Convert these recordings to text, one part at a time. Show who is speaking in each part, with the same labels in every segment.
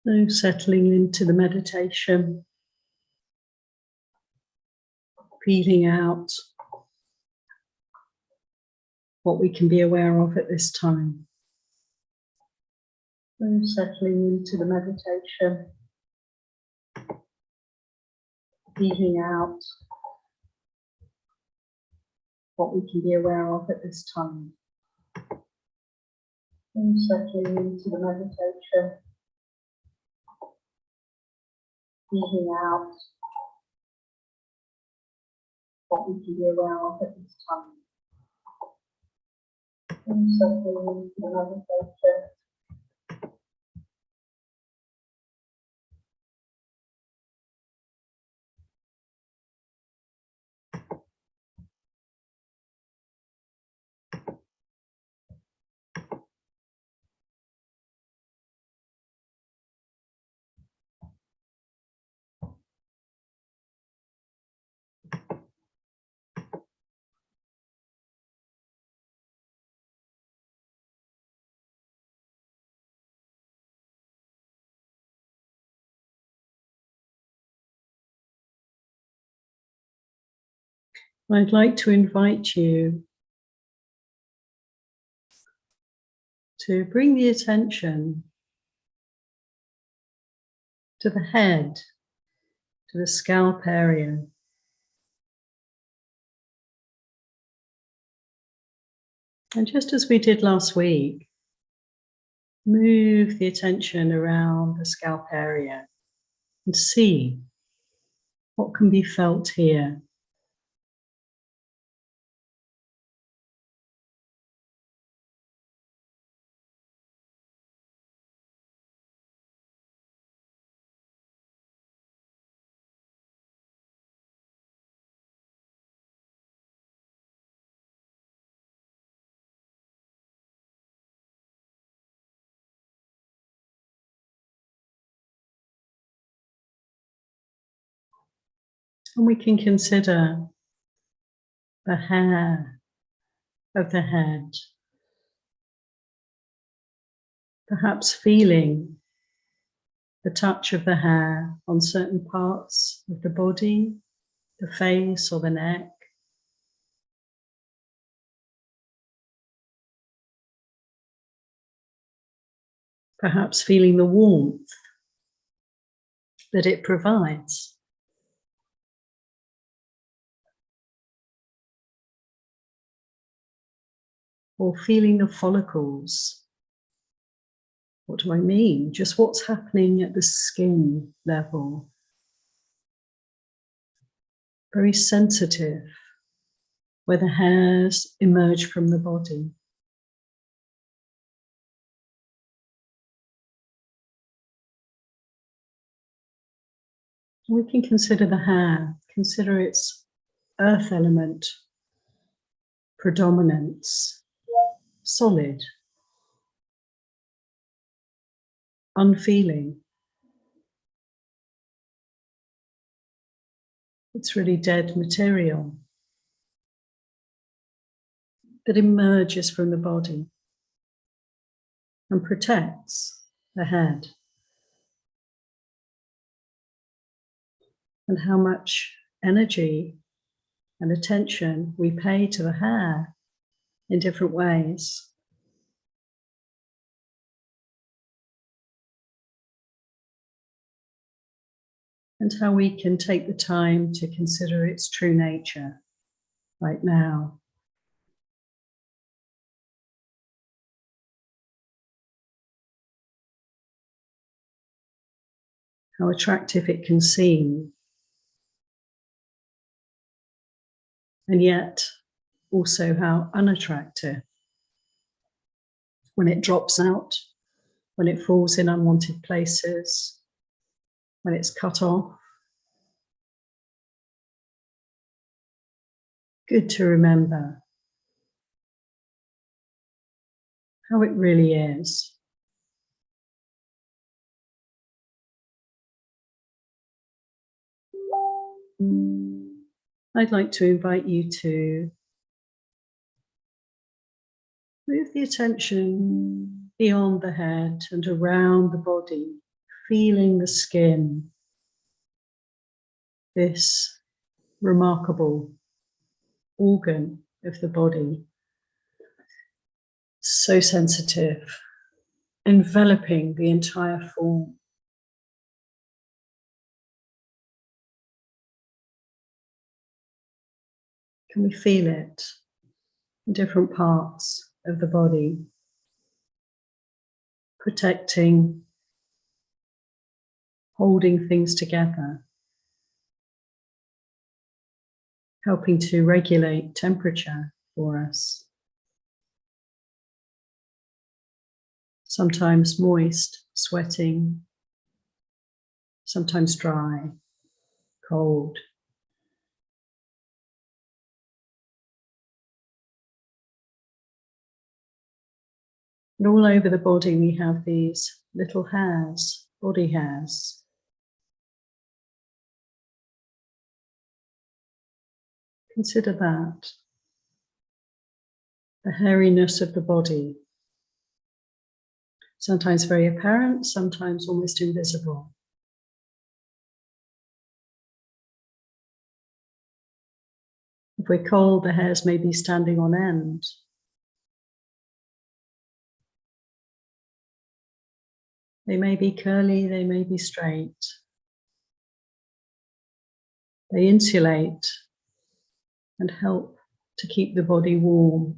Speaker 1: So settling into the meditation, feeling out what we can be aware of at this time. So settling into the meditation, feeling out what we can be aware of at this time. So settling into the meditation, feeling out what we can be aware of at this time. And settling into the meditation. I'd like to invite you to bring the attention to the head, to the scalp area. And just as we did last week, move the attention around the scalp area and see what can be felt here. And we can consider the hair of the head, perhaps feeling the touch of the hair on certain parts of the body, the face or the neck. Perhaps feeling the warmth that it provides. Or feeling the follicles. What do I mean? Just what's happening at the skin level. Very sensitive, where the hairs emerge from the body. We can consider the hair, consider its earth element predominance, solid, unfeeling. It's really dead material that emerges from the body and protects the head. And how much energy and attention we pay to the hair in different ways. And how we can take the time to consider its true nature right now. How attractive it can seem. And yet also how unattractive when it drops out, when it falls in unwanted places, when it's cut off. Good to remember how it really is. I'd like to invite you to move the attention beyond the head and around the body, feeling the skin, this remarkable organ of the body, so sensitive, enveloping the entire form. Can we feel it in different parts of the body, protecting, holding things together, helping to regulate temperature for us. Sometimes moist, sweating, sometimes dry, cold. And all over the body we have these little hairs, body hairs. Consider that, the hairiness of the body, sometimes very apparent, sometimes almost invisible. If we're cold, the hairs may be standing on end. They may be curly, they may be straight. They insulate and help to keep the body warm,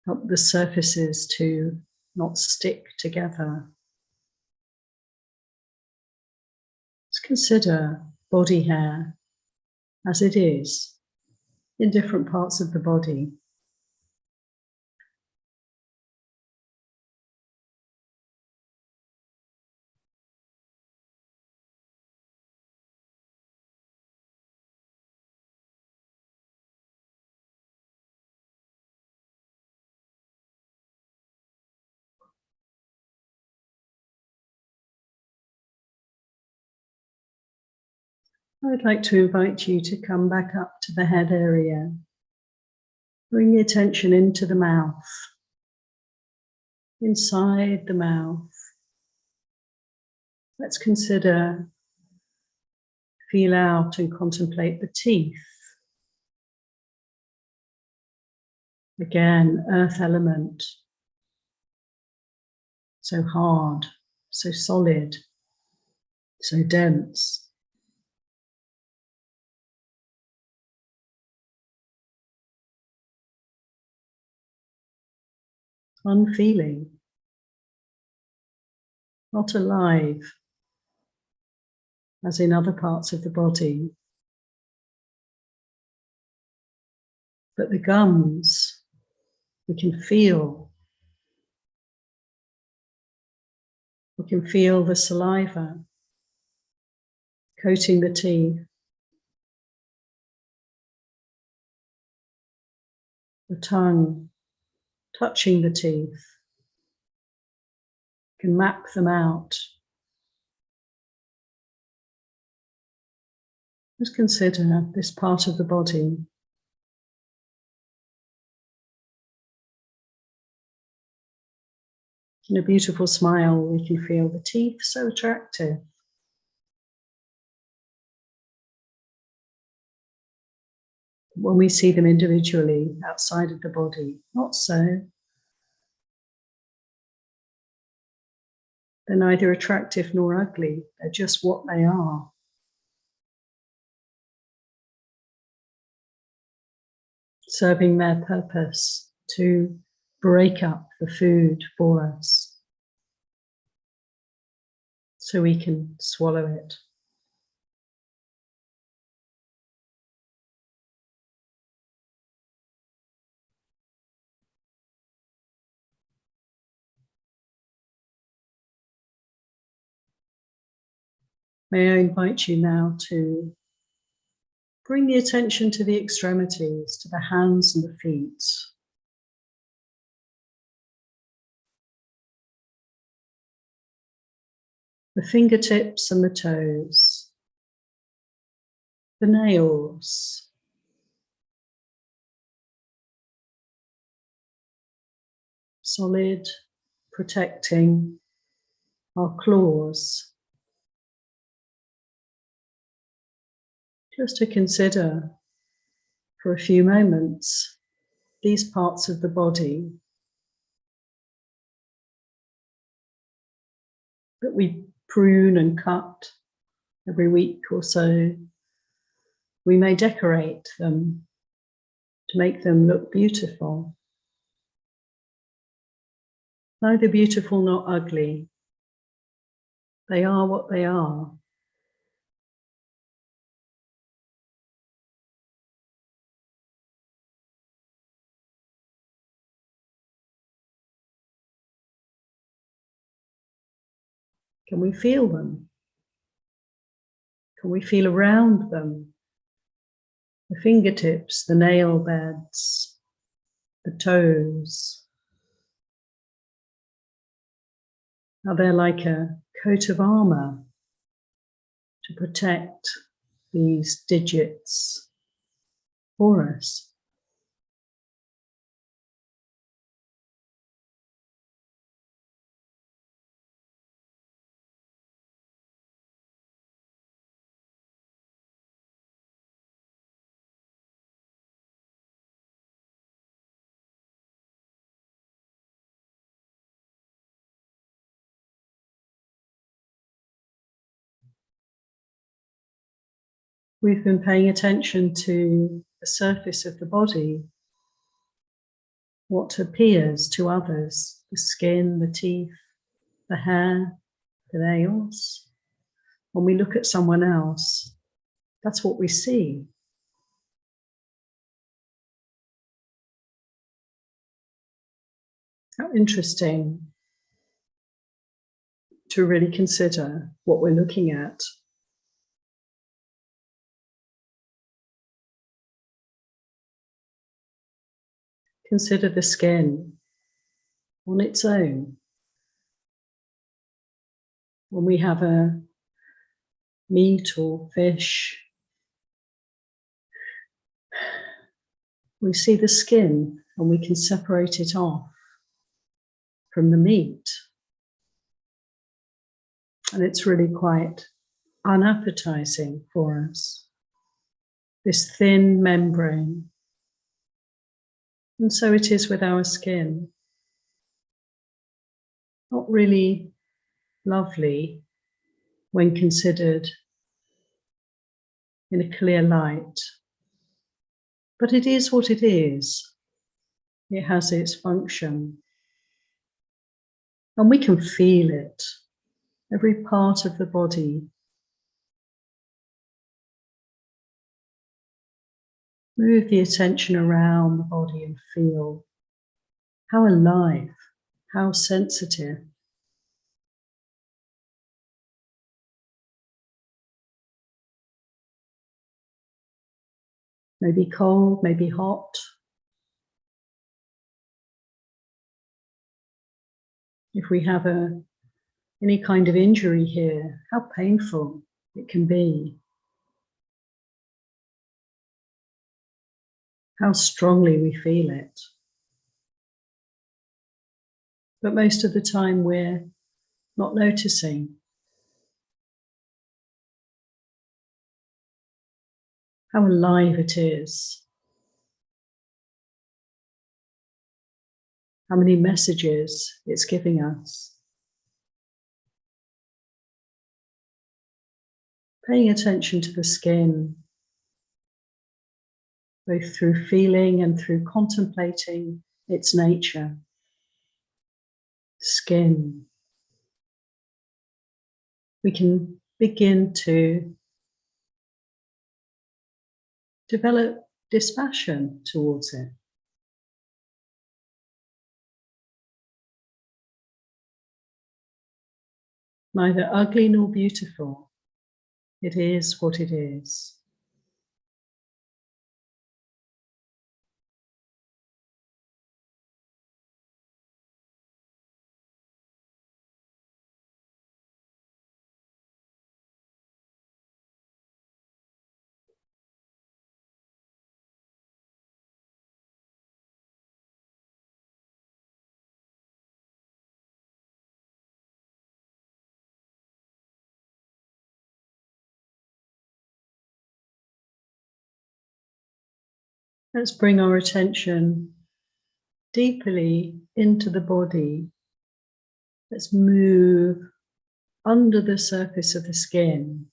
Speaker 1: help the surfaces to not stick together. Let's consider body hair as it is in different parts of the body. I'd like to invite you to come back up to the head area. Bring the attention into the mouth, inside the mouth. Let's consider, feel out and contemplate the teeth. Again, earth element, so hard, so solid, so dense. Unfeeling, not alive, as in other parts of the body. But the gums, we can feel. We can feel the saliva coating the teeth, the tongue touching the teeth, can map them out. Just consider this part of the body. In a beautiful smile, we can feel the teeth so attractive. When we see them individually outside of the body, not so. They're neither attractive nor ugly, they're just what they are. Serving their purpose to break up the food for us so we can swallow it. May I invite you now to bring the attention to the extremities, to the hands and the feet. The fingertips and the toes, the nails, solid, protecting, our claws. Just to consider for a few moments these parts of the body that we prune and cut every week or so. We may decorate them to make them look beautiful. Neither beautiful nor ugly. They are what they are. Can we feel them? Can we feel around them? The fingertips, the nail beds, the toes. Are they like a coat of armor to protect these digits for us? We've been paying attention to the surface of the body, what appears to others, the skin, the teeth, the hair, the nails. When we look at someone else, that's what we see. How interesting to really consider what we're looking at. Consider the skin on its own. When we have a meat or fish, we see the skin and we can separate it off from the meat. And it's really quite unappetizing for us, this thin membrane. And so it is with our skin. Not really lovely when considered in a clear light, but it is what it is. It has its function. And we can feel it, every part of the body. Move the attention around the body and feel how alive, how sensitive. Maybe cold, maybe hot. If we have any kind of injury here, how painful it can be. How strongly we feel it. But most of the time we're not noticing. How alive it is. How many messages it's giving us. Paying attention to the skin, both through feeling and through contemplating its nature. Skin. We can begin to develop dispassion towards it. Neither ugly nor beautiful. It is what it is. Let's bring our attention deeply into the body. Let's move under the surface of the skin.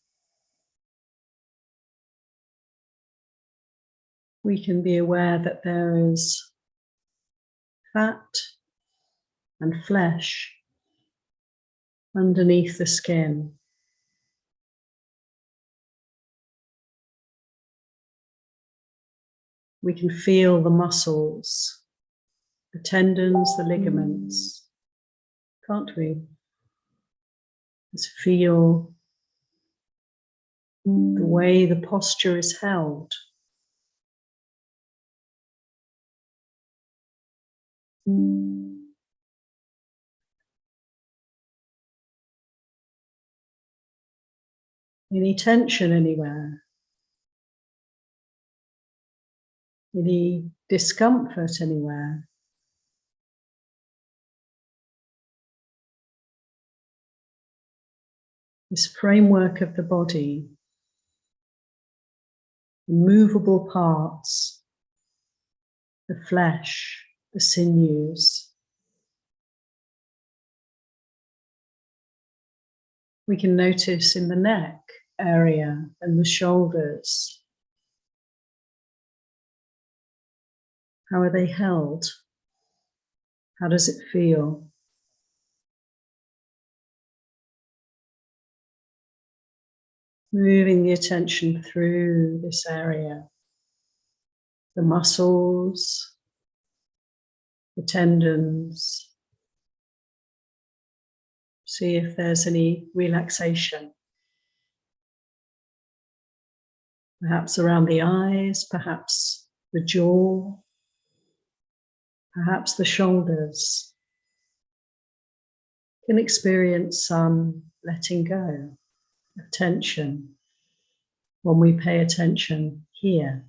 Speaker 1: We can be aware that there is fat and flesh underneath the skin. We can feel the muscles, the tendons, the ligaments, can't we? Let's feel the way the posture is held. Any tension anywhere? Any discomfort anywhere? This framework of the body, the movable parts, the flesh, the sinews. We can notice in the neck area and the shoulders. How are they held? How does it feel? Moving the attention through this area, the muscles, the tendons. See if there's any relaxation. Perhaps around the eyes, perhaps the jaw, perhaps the shoulders. You can experience some letting go of tension when we pay attention here.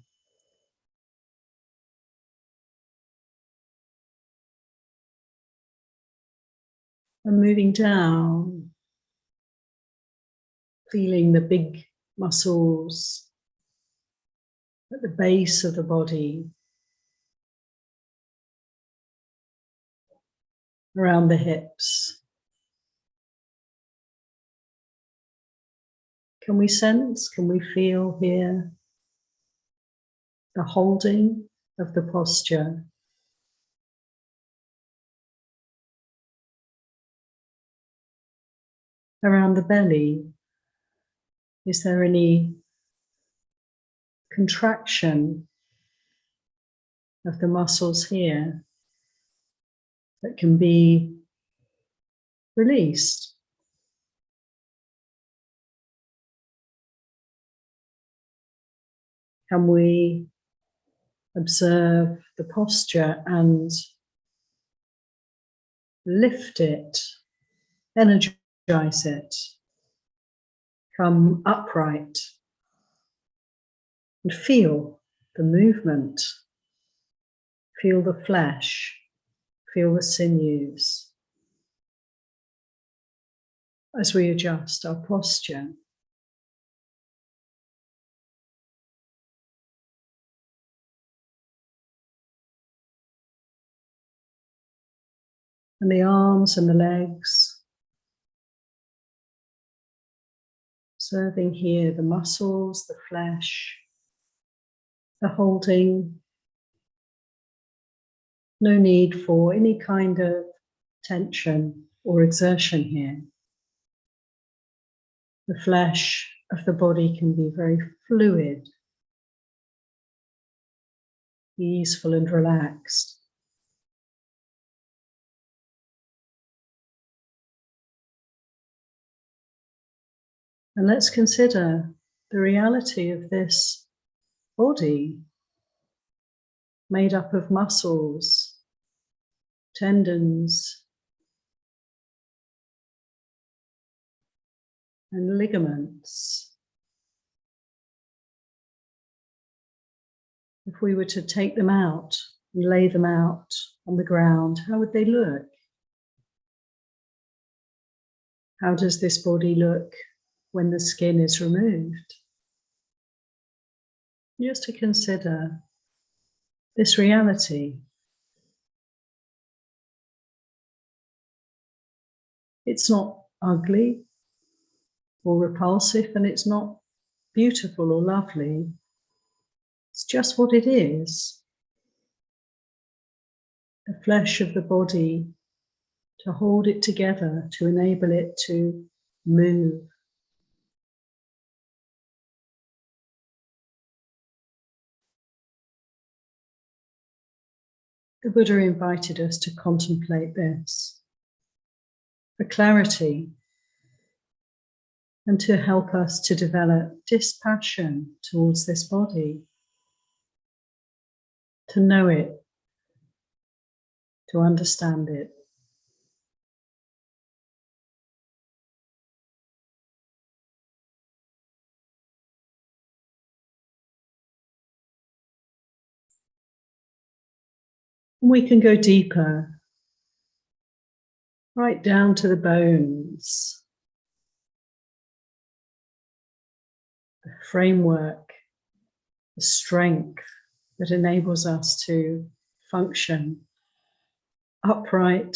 Speaker 1: And moving down, feeling the big muscles at the base of the body, around the hips. Can we sense, can we feel here the holding of the posture? Around the belly, is there any contraction of the muscles here that can be released? Can we observe the posture and lift it, energize it, come upright and feel the movement, feel the flesh, feel the sinews as we adjust our posture. And the arms and the legs, observing here the muscles, the flesh, the holding. No need for any kind of tension or exertion here. The flesh of the body can be very fluid, easeful and relaxed. And let's consider the reality of this body made up of muscles, tendons, and ligaments. If we were to take them out and lay them out on the ground, how would they look? How does this body look when the skin is removed? Just to consider this reality. It's not ugly or repulsive, and it's not beautiful or lovely. It's just what it is. The flesh of the body, to hold it together, to enable it to move. The Buddha invited us to contemplate this for clarity and to help us to develop dispassion towards this body, to know it, to understand it. We can go deeper, right down to the bones, the framework, the strength that enables us to function upright,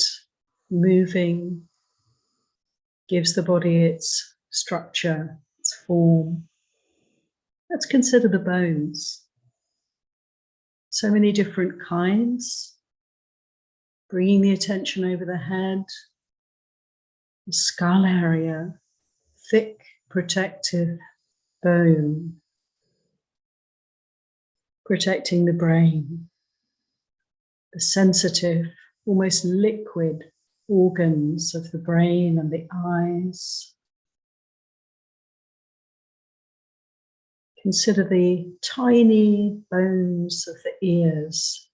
Speaker 1: moving, gives the body its structure, its form. Let's consider the bones. So many different kinds. Bringing the attention over the head, the skull area, thick protective bone, protecting the brain, the sensitive, almost liquid organs of the brain and the eyes. Consider the tiny bones of the ears,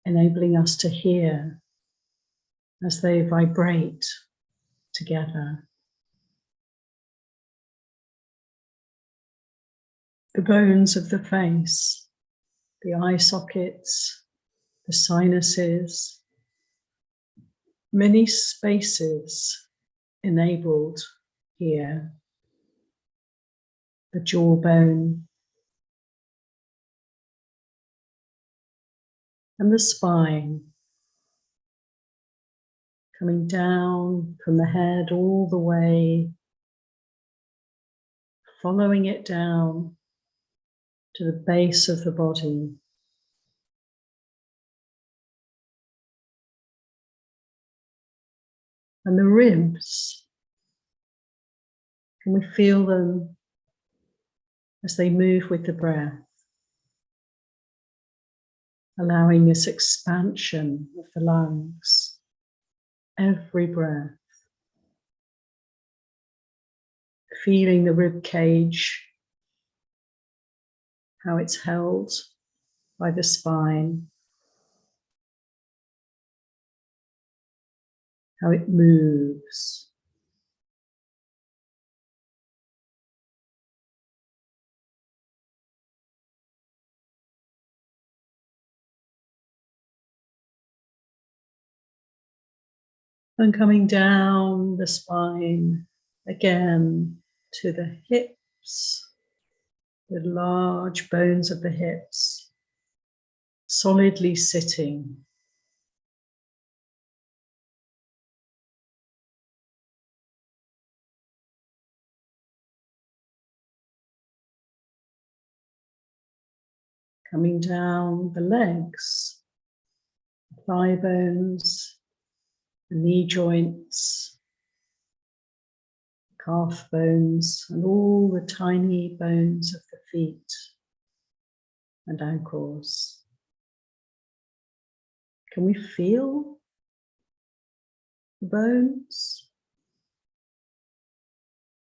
Speaker 1: enabling us to hear as they vibrate together. The bones of the face, the eye sockets, the sinuses, many spaces enabled here. The jawbone and the spine, coming down from the head all the way, following it down to the base of the body. And the ribs, can we feel them as they move with the breath, allowing this expansion of the lungs, every breath, feeling the rib cage, how it's held by the spine, how it moves. And coming down the spine again to the hips, the large bones of the hips, solidly sitting. Coming down the legs, the thigh bones, the knee joints, calf bones, and all the tiny bones of the feet and ankles. Can we feel the bones?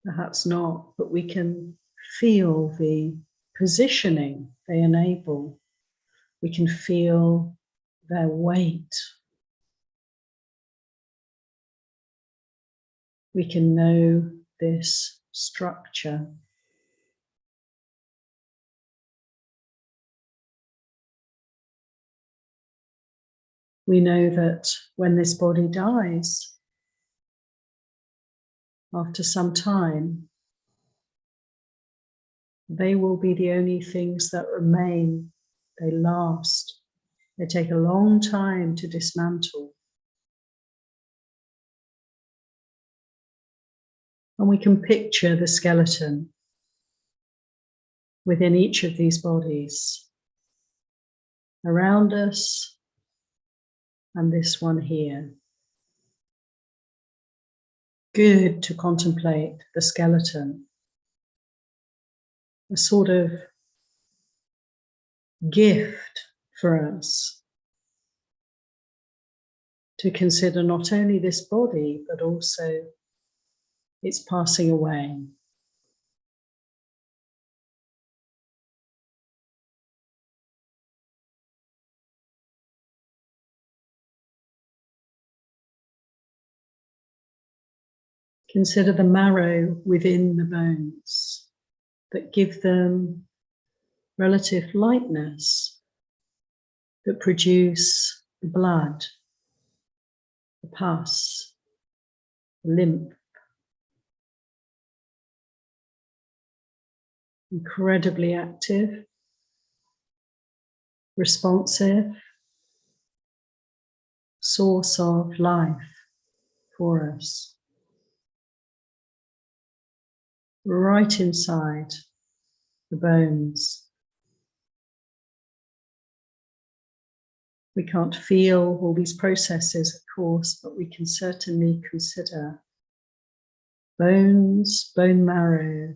Speaker 1: Perhaps not, but we can feel the positioning they enable. We can feel their weight. We can know this structure. We know that when this body dies, after some time, they will be the only things that remain They last. They take a long time to dismantle. And we can picture the skeleton within each of these bodies, around us and this one here. Good to contemplate the skeleton, a sort of gift for us to consider not only this body, but also its passing away. Consider the marrow within the bones that give them relative lightness, that produce the blood, the pus, the lymph. Incredibly active, responsive, source of life for us. Right inside the bones. We can't feel all these processes, of course, but we can certainly consider bones, bone marrow,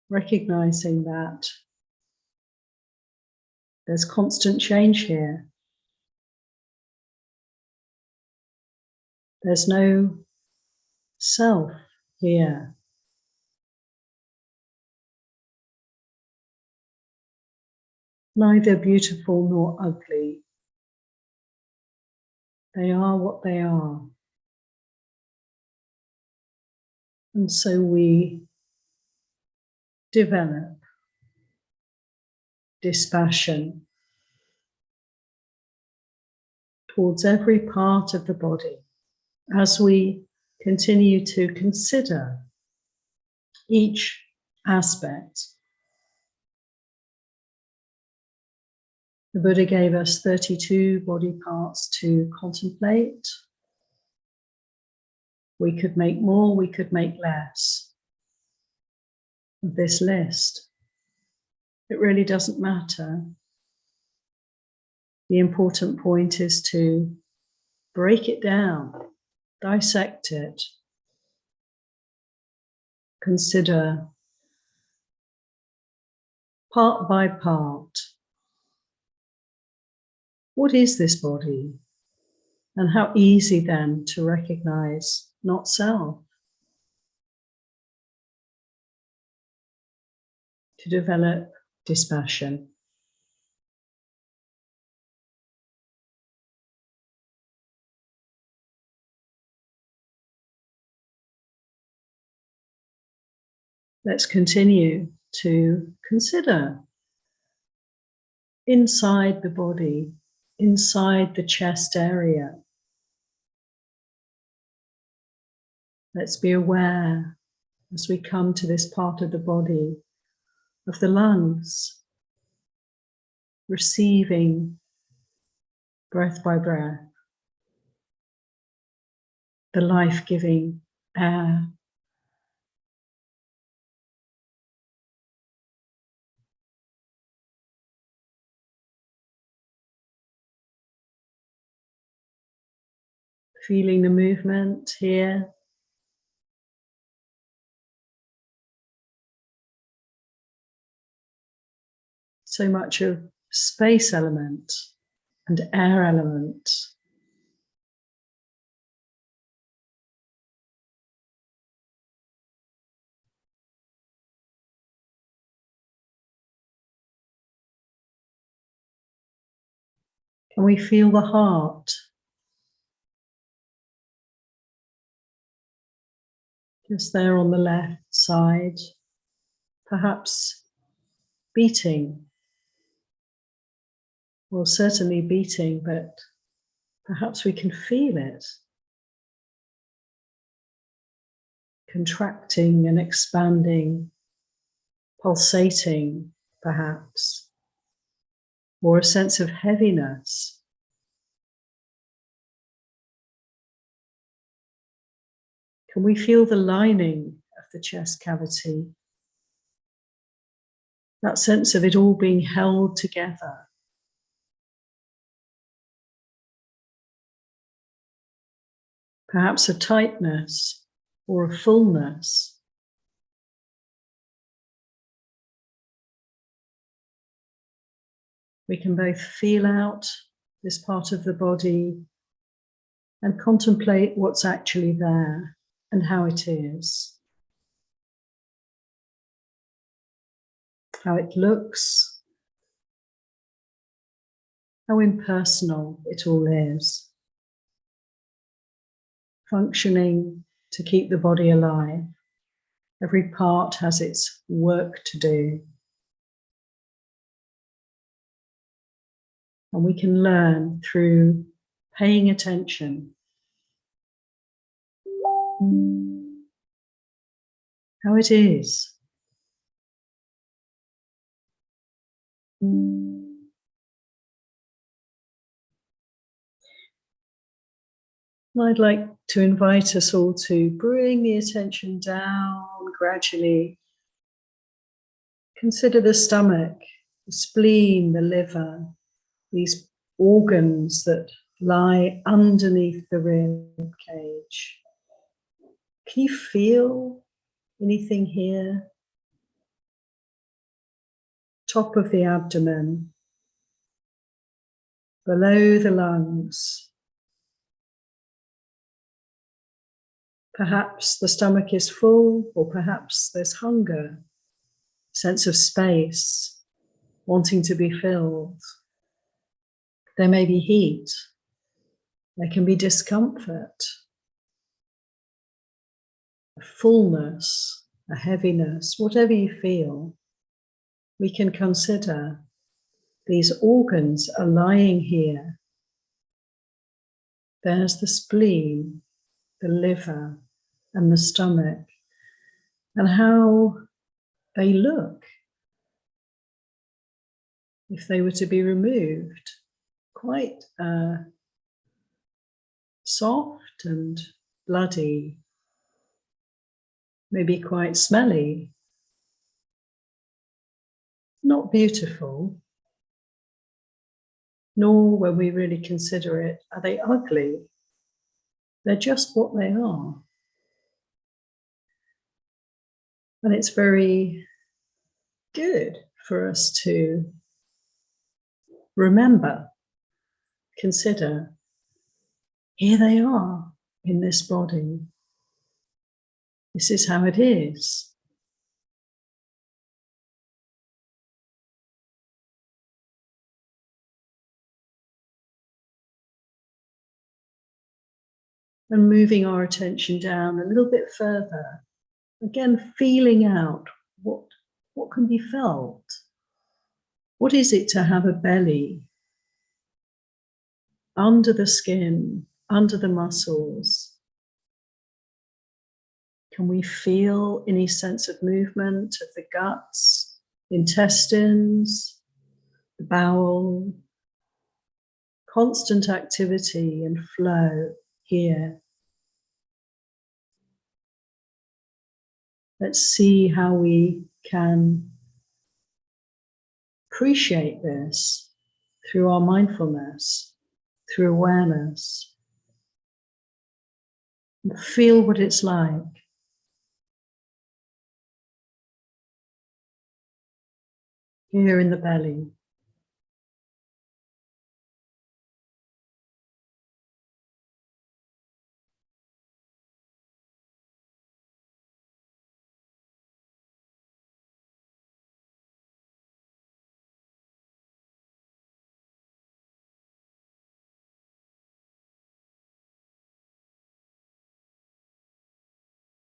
Speaker 1: recognizing that there's constant change here. There's no self here. Neither beautiful nor ugly. They are what they are. And so we develop dispassion towards every part of the body as we continue to consider each aspect. The Buddha gave us 32 body parts to contemplate. We could make more, we could make less of this list. It really doesn't matter. The important point is to break it down, dissect it, consider part by part. What is this body? And how easy then to recognize not self, to develop dispassion. Let's continue to consider inside the body, inside the chest area. Let's be aware as we come to this part of the body of the lungs, receiving breath by breath, the life-giving air. Feeling the movement here. So much of space element and air element. Can we feel the heart? Just there on the left side, perhaps beating. Well, certainly beating, but perhaps we can feel it. Contracting and expanding, pulsating, perhaps. or a sense of heaviness. Can we feel the lining of the chest cavity? That sense of it all being held together. Perhaps a tightness or a fullness. We can both feel out this part of the body and contemplate what's actually there and how it is. How it looks, how impersonal it all is, functioning to keep the body alive. Every part has its work to do. And we can learn through paying attention how it is. I'd like to invite us all to bring the attention down gradually. Consider the stomach, the spleen, the liver, these organs that lie underneath the rib cage. Can you feel anything here? Top of the abdomen, below the lungs. Perhaps the stomach is full, or perhaps there's hunger, sense of space, wanting to be filled. There may be heat. There can be discomfort, a fullness, a heaviness, whatever you feel. We can consider these organs are lying here. There's the spleen, the liver, and the stomach, and how they look if they were to be removed. Quite soft and bloody, maybe quite smelly, not beautiful, nor when we really consider it, are they ugly? They're just what they are. And it's very good for us to remember, consider, here they are in this body. This is how it is. And moving our attention down a little bit further, again, feeling out what can be felt. What is it to have a belly under the skin, under the muscles? Can we feel any sense of movement of the guts, intestines, the bowel? Constant activity and flow here. Let's see how we can appreciate this through our mindfulness, through awareness. And feel what it's like. Here in the belly.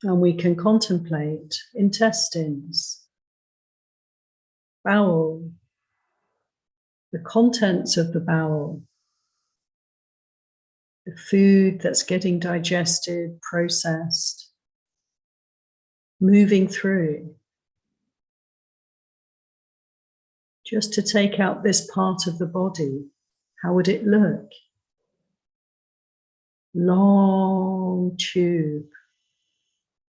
Speaker 1: And we can contemplate intestines, bowel, the contents of the bowel, the food that's getting digested, processed, moving through. Just to take out this part of the body, how would it look? Long tube,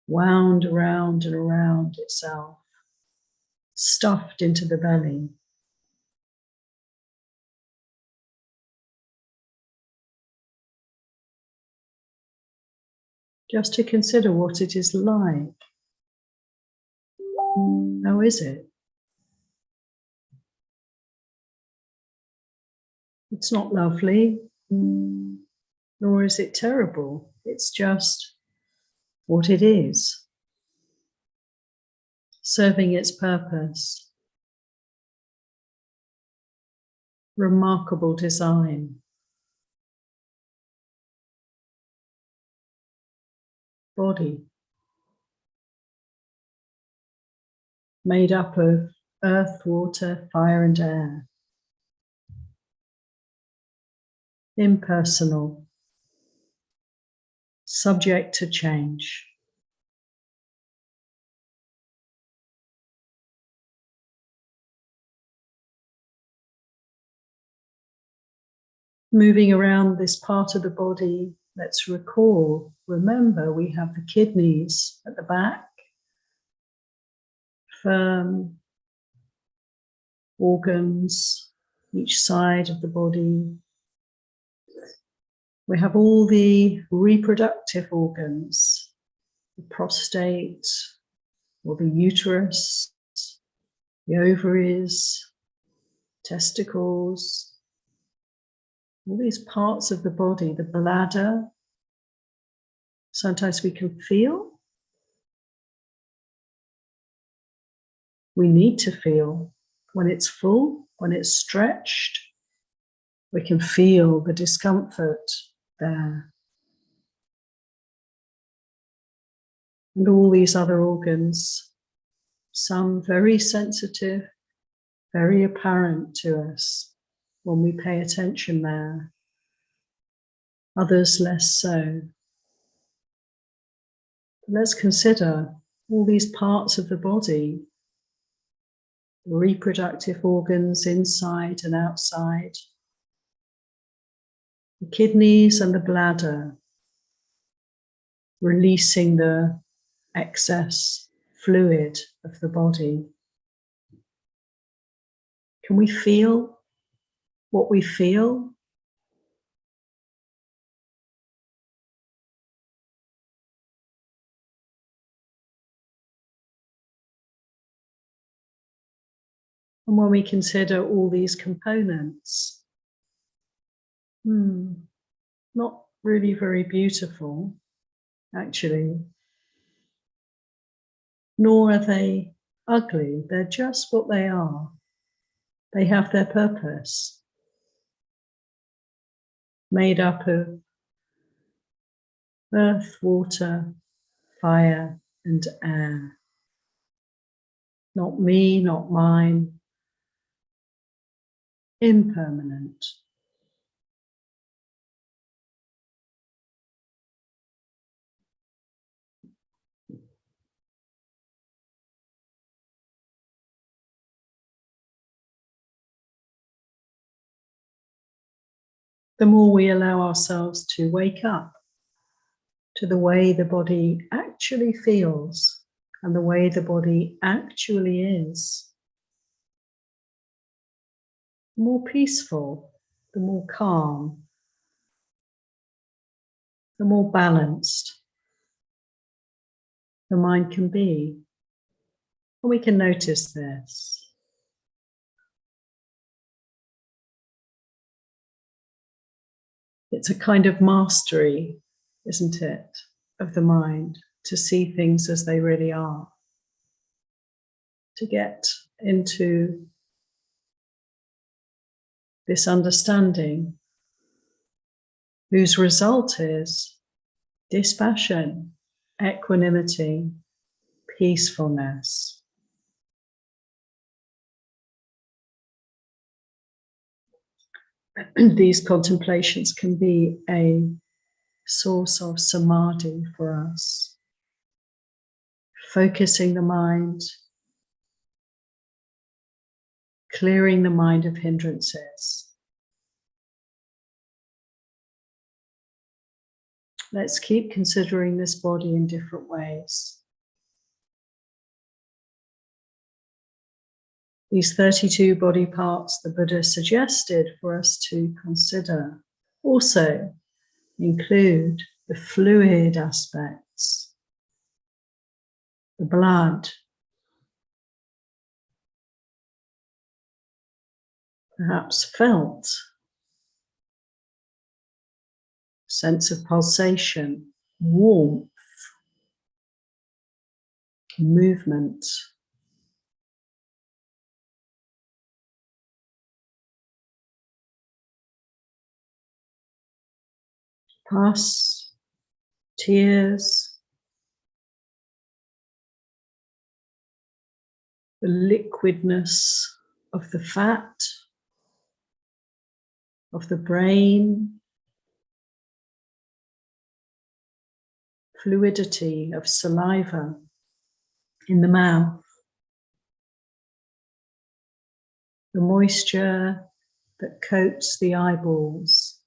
Speaker 1: wound around and around itself, stuffed into the belly. Just to consider what it is like. How is it? It's not lovely, nor is it terrible. It's just what it is, serving its purpose. Remarkable design. Body. Made up of earth, water, fire, and air. Impersonal. Subject to change. Moving around this part of the body, let's remember we have the kidneys at the back, firm organs each side of the body. We have all the reproductive organs, the prostate or the uterus, the ovaries, testicles, all these parts of the body, the bladder. Sometimes we can feel. We need to feel when it's full, when it's stretched. We can feel the discomfort there. And all these other organs, some very sensitive, very apparent to us when we pay attention there, others less so. Let's consider all these parts of the body, the reproductive organs inside and outside, the kidneys and the bladder, releasing the excess fluid of the body. Can we feel what we feel? And when we consider all these components, not really very beautiful, actually, nor are they ugly. They're just what they are. They have their purpose. Made up of earth, water, fire, and air. Not me, not mine. Impermanent. The more we allow ourselves to wake up to the way the body actually feels and the way the body actually is, the more peaceful, the more calm, the more balanced the mind can be. And we can notice this. It's a kind of mastery, isn't it, of the mind, to see things as they really are, to get into this understanding whose result is dispassion, equanimity, peacefulness. These contemplations can be a source of samadhi for us, focusing the mind, clearing the mind of hindrances. Let's keep considering this body in different ways. These 32 body parts the Buddha suggested for us to consider also include the fluid aspects, the blood, perhaps felt, sense of pulsation, warmth, movement. Pus, tears, the liquidness of the fat, of the brain, fluidity of saliva in the mouth, the moisture that coats the eyeballs.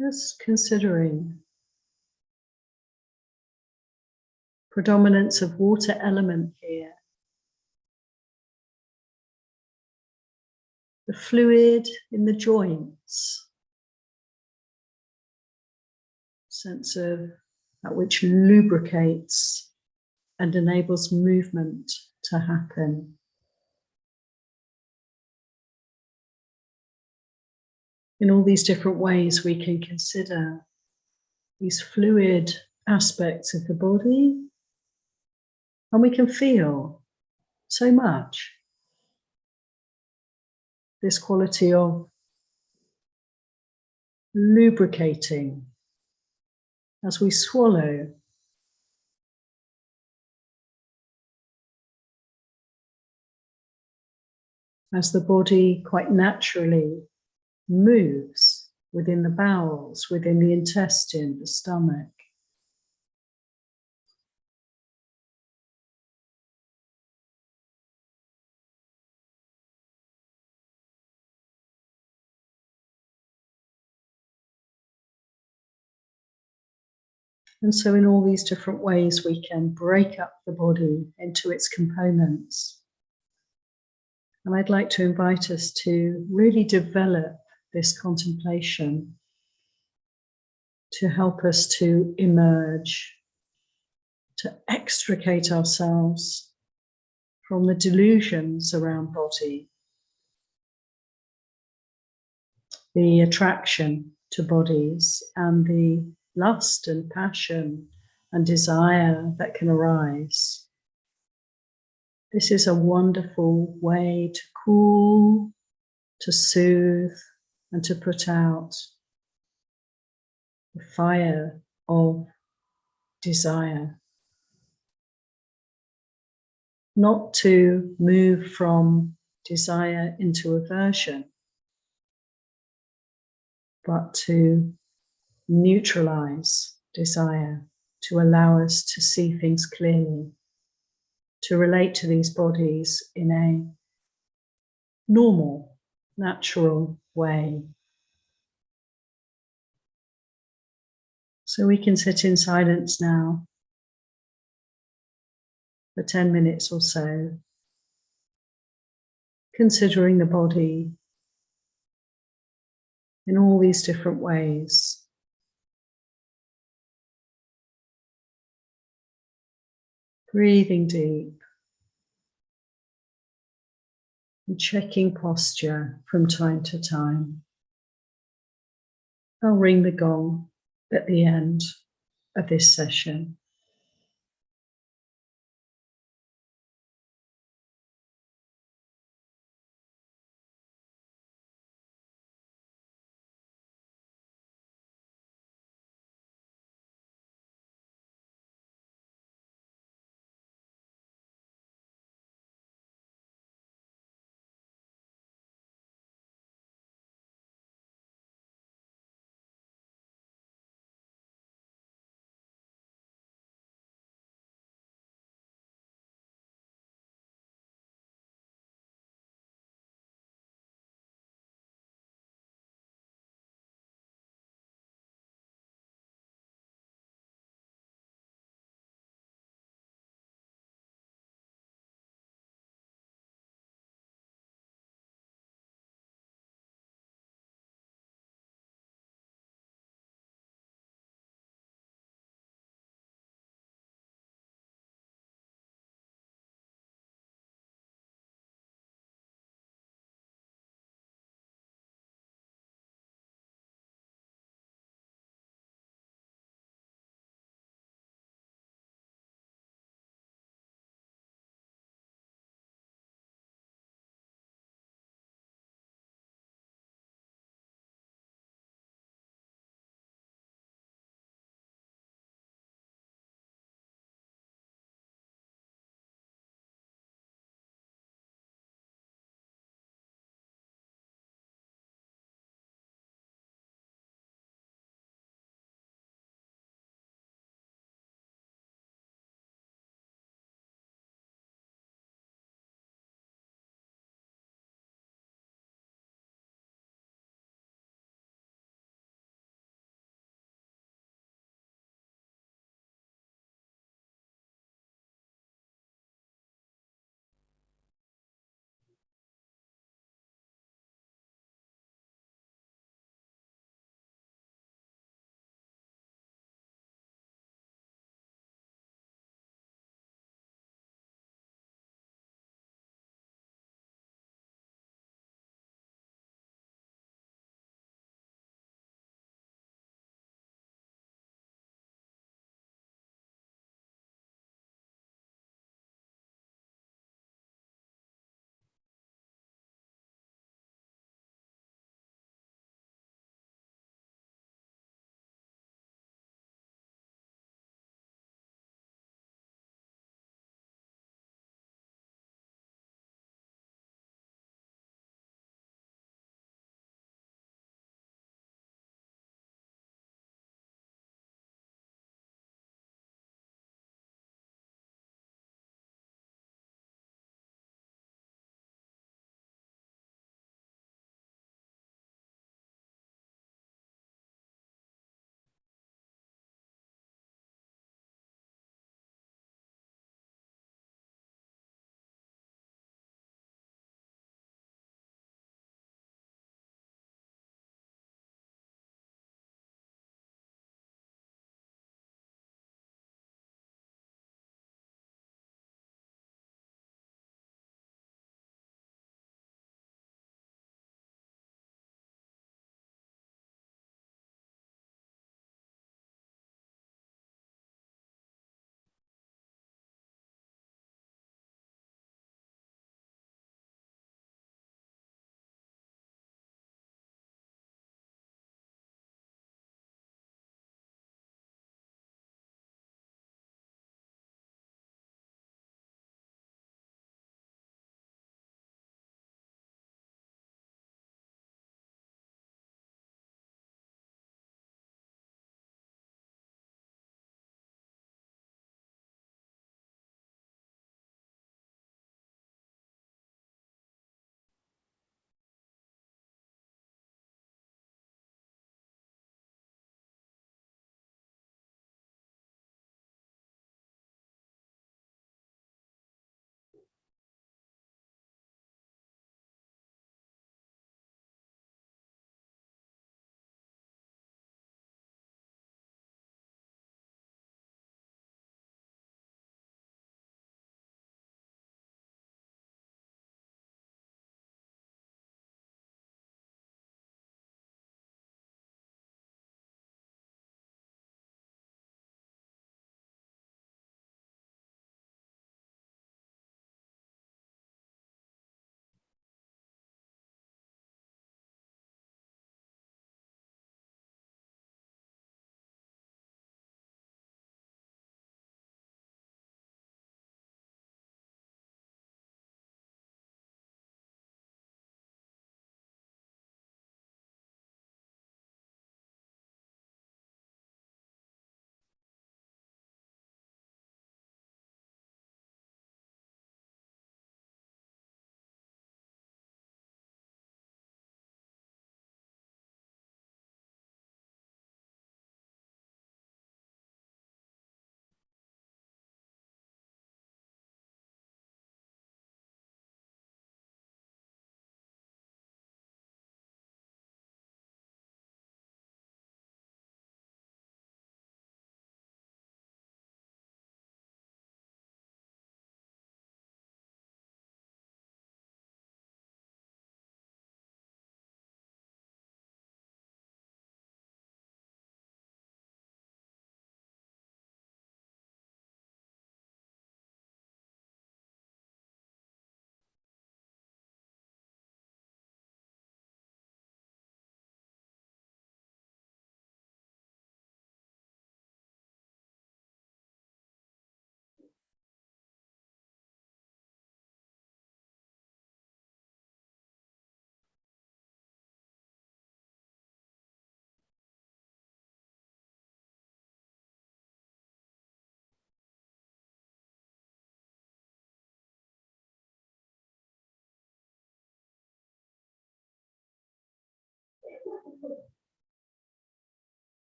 Speaker 1: Just considering predominance of water element here. The fluid in the joints, sense of that which lubricates and enables movement to happen. In all these different ways, we can consider these fluid aspects of the body, and we can feel so much. This quality of lubricating as we swallow, as the body quite naturally moves within the bowels, within the intestine, the stomach. And so in all these different ways, we can break up the body into its components. And I'd like to invite us to really develop this contemplation to help us to emerge, to extricate ourselves from the delusions around body, the attraction to bodies, and the lust and passion and desire that can arise. This is a wonderful way to cool, to soothe, and to put out the fire of desire. Not to move from desire into aversion, but to neutralize desire, to allow us to see things clearly, to relate to these bodies in a normal, natural way. So we can sit in silence now for 10 minutes or so, considering the body in all these different ways. Breathing deep and checking posture from time to time. I'll ring the gong at the end of this session.